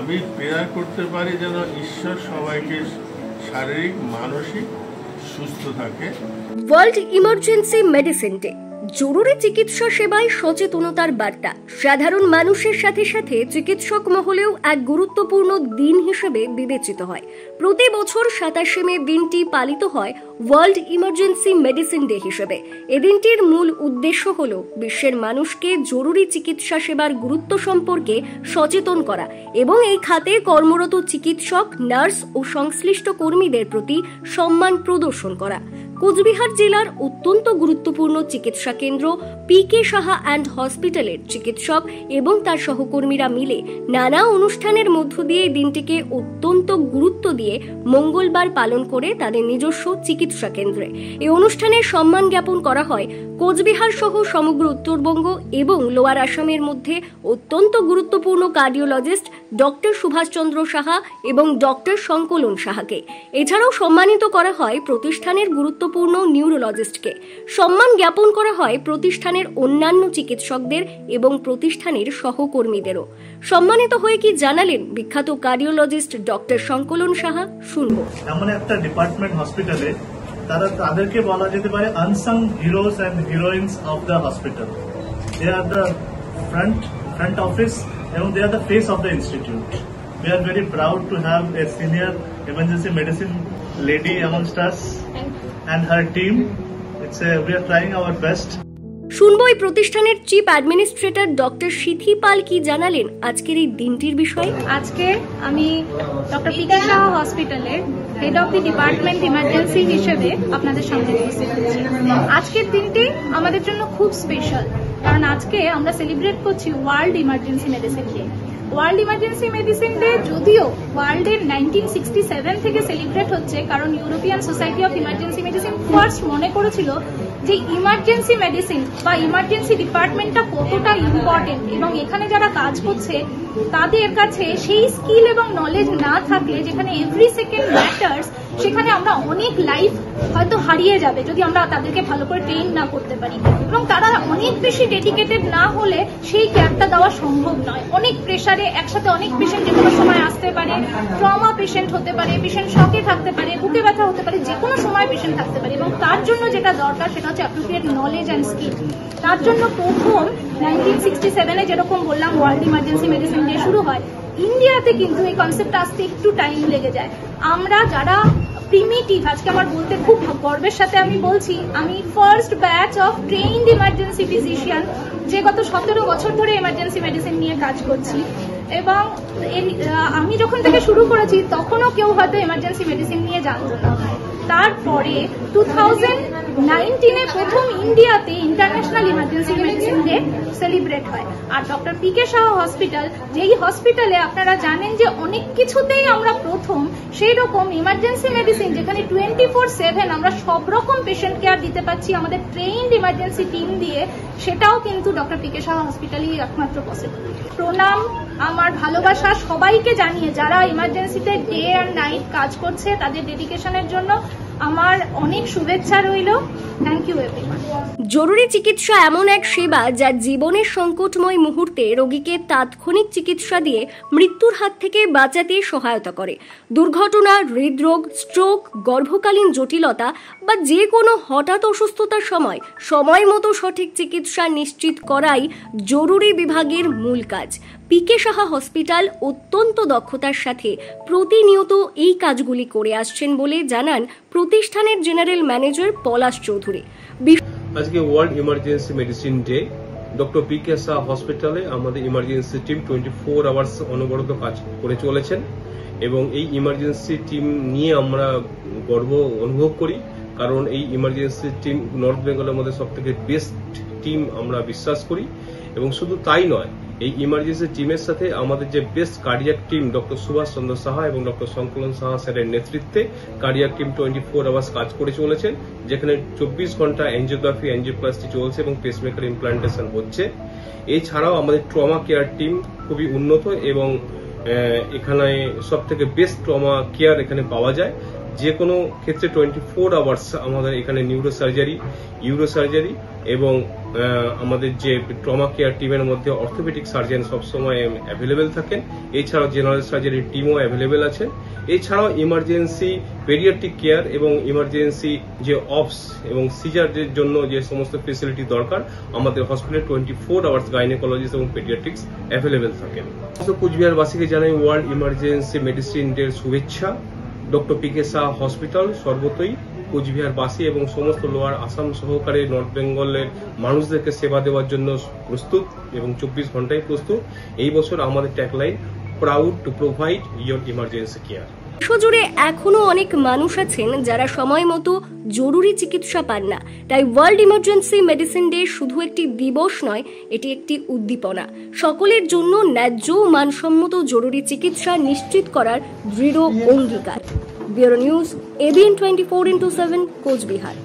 আমি প্রেয়ার করতে পারি যেন ঈশ্বর সবাইকে শারীরিক মানসিক সুস্থ থাকে। ওয়ার্ল্ড ইমার্জেন্সি মেডিসিন ডে, জরুরি চিকিৎসা সেবায় সচেতনতার বার্তা। সাধারণ মানুষের সাথে সাথে চিকিৎসক মহলেও এক গুরুত্বপূর্ণ দিন হিসেবে বিবেচিত হয়। প্রতি বছর 27শে মে দিনটি পালিত হয় ওয়ার্ল্ড ইমার্জেন্সি মেডিসিন ডে হিসেবে। এ দিনটির মূল উদ্দেশ্য হল বিশ্বের মানুষকে জরুরি চিকিৎসা সেবার গুরুত্ব সম্পর্কে সচেতন করা এবং এই খাতে কর্মরত চিকিৎসক, নার্স ও সংশ্লিষ্ট কর্মীদের প্রতি সম্মান প্রদর্শন করা। কোচবিহার জেলার অত্যন্ত গুরুত্বপূর্ণ চিকিৎসা কেন্দ্র পিকে সাহা অ্যান্ড হসপিটালের চিকিৎসক এবং তার সহকর্মীরা মিলে নানা অনুষ্ঠানের মধ্য দিয়ে দিনটিকে অত্যন্ত গুরুত্ব দিয়ে মঙ্গলবার পালন করে তাদের নিজস্ব চিকিৎসা কেন্দ্রে। এই অনুষ্ঠানে সম্মান জ্ঞাপন করা হয় কোচবিহার সহ সমগ্র উত্তরবঙ্গ এবং লোয়ার আসামের মধ্যে অত্যন্ত গুরুত্বপূর্ণ কার্ডিওলজিস্ট ডক্টর সুভাষচন্দ্র সাহা এবং ডক্টর সংকলন সাহাকে। এছাড়াও সম্মানিত করা হয় প্রতিষ্ঠানের গুরুত্বপূর্ণ নিউরোলজিস্টকে। সম্মান জ্ঞাপন করা হয় প্রতিষ্ঠানের অন্যান্য চিকিৎসকদের এবং প্রতিষ্ঠানের সহকর্মীদেরও। সম্মানিত হয়ে কি জানালেন বিখ্যাত কার্ডিওলজিস্ট ডক্টর সংকলন সাহা, শুনব। এমন একটা ডিপার্টমেন্ট হসপিটালে তাদেরকে বলা যেতে পারে unsung heroes and heroines of the hospital. They are the front office এবং they are the face of the institute. We are very proud to have a senior emergency medicine lady amongst us and her team. We are trying our best. শুনবো এই প্রতিষ্ঠানের chief administrator doctor সিথি পাল কি জানালেন আজকের এই দিনটির বিষয়ে। আজকে আমি ডক্টর পিকে সাহা হসপিটালের head of the department emergency হিসেবে আপনাদের সামনে উপস্থিত হয়েছি। আজকের দিনটি আমাদের জন্য খুব স্পেশাল, কারণ আজকে আমরা সেলিব্রেট করছি world emergency medicine day. World emergency medicine day যদিও ওয়ার্ল্ডের 1967 থেকে সেলিব্রেট হচ্ছে, কারণ European society of emergency medicine first মনে করেছিল যে ইমার্জেন্সি মেডিসিন বা ইমার্জেন্সি ডিপার্টমেন্টটা কতটা ইম্পর্টেন্ট এবং এখানে যারা কাজ করছে তাদের কাছে সেই স্কিল এবং নলেজ না থাকলে, যেখানে এভরি সেকেন্ড ম্যাটার্স, সেখানে আমরা অনেক লাইফ হয়তো হারিয়ে যাবে যদি আমরা তাদেরকে ভালো করে ট্রেন না করতে পারি। এবং তারা অনেক বেশি ডেডিকেটেড না হলে সেই কেয়ারটা দেওয়া সম্ভব নয়। অনেক প্রেশারে একসাথে অনেক পেশেন্ট যে কোনো সময় আসতে পারে, ট্রমা পেশেন্ট হতে পারে, পেশেন্ট শকে থাকতে পারে, বুকে ব্যথা হতে পারে, যে কোনো সময় পেশেন্ট থাকতে পারে এবং তার জন্য যেটা দরকার সেটা হচ্ছে অ্যাপ্রোপ্রিয়েট নলেজ অ্যান্ড স্কিল। তার জন্য প্রথম 1967-এ যেরকম বললাম ওয়ার্ল্ড ইমার্জেন্সি মেডিসিন ডে শুরু হয়, ইন্ডিয়াতে কিন্তু এই কনসেপ্টটা আসতে একটু টাইম লেগে যায়। আমরা যারা প্রিমিটিভ, আজকে আমার বলতে খুব গর্বের সাথে আমি বলছি, আমি first batch of trained emergency physician, যে গত 17 বছর ধরে ইমার্জেন্সি মেডিসিন নিয়ে কাজ করছি। এবং আমি যখন থেকে শুরু করেছি তখনও কেউ হয়তো ইমার্জেন্সি মেডিসিন নিয়ে জানতো না। তারপরে 2019-এ প্রথম ইন্ডিয়াতে international emergency medicine day celebrate হয়। আর ডক্টর পিকে সাহা হসপিটাল, যেই হসপিটালে আপনারা জানেন যে অনেক কিছুতেই আমরা প্রথম, সেই রকম ইমার্জেন্সি মেডিসিন যেখানে 24/7 আমরা সব রকম পেশেন্ট কেয়ার দিতে পারছি আমাদের ট্রেইনড ইমার্জেন্সি টিম দিয়ে, সেটাও কিন্তু ডক্টর পিকে সাহা হসপিটালই একমাত্র পসিবল। প্রণাম, আমার ভালোবাসা সবাইকে জানিয়ে যারা ইমার্জেন্সিতে ডে অ্যান্ড নাইট কাজ করছে তাদের ডেডিকেশনের জন্য আমার অনেক শুভেচ্ছা রইল। Thank you everyone. জরুরি চিকিৎসা এমন এক সেবা যা জীবনের সংকটময় মুহূর্তে রোগীকে তাৎক্ষণিক চিকিৎসা দিয়ে মৃত্যুর হাত থেকে বাঁচাতে সহায়তা করে। দুর্ঘটনা, হৃদরোগ, স্ট্রোক, গর্ভকালীন জটিলতা বা যে কোনো হঠাৎ অসুস্থতার সময় মতো সঠিক চিকিৎসা নিশ্চিত করাই জরুরি বিভাগের মূল কাজ। পিকে সাহা হসপিটাল অত্যন্ত দক্ষতার সাথে প্রতিনিয়ত এই কাজগুলি করে আসছেন বলে জানান প্রতিষ্ঠানের জেনারেল ম্যানেজার পলাশ চৌধুরী। আজকে world emergency medicine day. Doctor P K Saha হসপিটালে আমাদের ইমার্জেন্সি টিম 24 আওয়ার্স অনবরত কাজ করে চলেছেন এবং এই ইমার্জেন্সি টিম নিয়ে আমরা গর্ব অনুভব করি, কারণ এই ইমার্জেন্সি টিম নর্থ বেঙ্গলের মধ্যে সবথেকে বেস্ট টিম আমরা বিশ্বাস করি। এবং শুধু তাই নয়, এই ইমার্জেন্সি টিমের সাথে আমাদের যে best cardiac team doctor Subhashchandra Saha এবং ডক্টর সংকলন সাহা স্যারের নেতৃত্বে কার্ডিয়াক টিম 24 আওয়ার্স কাজ করে চলেছেন, যেখানে 24 ঘন্টা এনজিওগ্রাফি, এনজিওপ্লাস্টি চলছে এবং পেসমেকার ইমপ্লান্টেশন হচ্ছে। এছাড়াও আমাদের ট্রমা কেয়ার টিম খুবই উন্নত এবং এখানে সব থেকে বেস্ট ট্রমা কেয়ার এখানে পাওয়া যায়। যে কোনো ক্ষেত্রে 24 আওয়ার্স আমাদের এখানে ইউরো সার্জারি এবং আমাদের যে ট্রমা কেয়ার টিমের মধ্যে অর্থোপেডিক সার্জন সবসময় অ্যাভেলেবেল থাকেন। এছাড়াও জেনারেল সার্জারির টিমও অ্যাভেলেবেল আছে। এছাড়াও ইমার্জেন্সি পেডিয়াট্রিক কেয়ার এবং ইমার্জেন্সি যে অপস এবং সিজারের জন্য যে সমস্ত ফেসিলিটি দরকার আমাদের হসপিটালে 24 আওয়ার্স গাইনোকোলজিস্ট এবং পেডিয়াট্রিক্স অ্যাভেলেবেল থাকেন। কুচবিহারবাসীকে জানাই ওয়ার্ল্ড ইমার্জেন্সি মেডিসিন ডের শুভেচ্ছা। ডক্টর পিকে শাহ হসপিটাল সর্বতই কোচবিহারবাসী এবং সমস্ত লোয়ার আসাম সহকারে নর্থ বেঙ্গলের মানুষদেরকে সেবা দেওয়ার জন্য প্রস্তুত এবং 24 ঘন্টায় প্রস্তুত। এই বছর আমাদের tagline proud to provide your emergency care. বিশ্বজুড়ে এখনো অনেক মানুষ আছেন যারা সময় মতো জরুরি চিকিৎসা পান না। তাই ওয়ার্ল্ড ইমার্জেন্সি মেডিসিন ডে শুধু একটি দিবস নয়, এটি একটি উদ্দীপনা। সকলের জন্য ন্যায্য ও মানসম্মত জরুরি চিকিৎসা নিশ্চিত করার দৃঢ় অঙ্গীকার। Bureau news, ABN 24/7, Cooch Behar.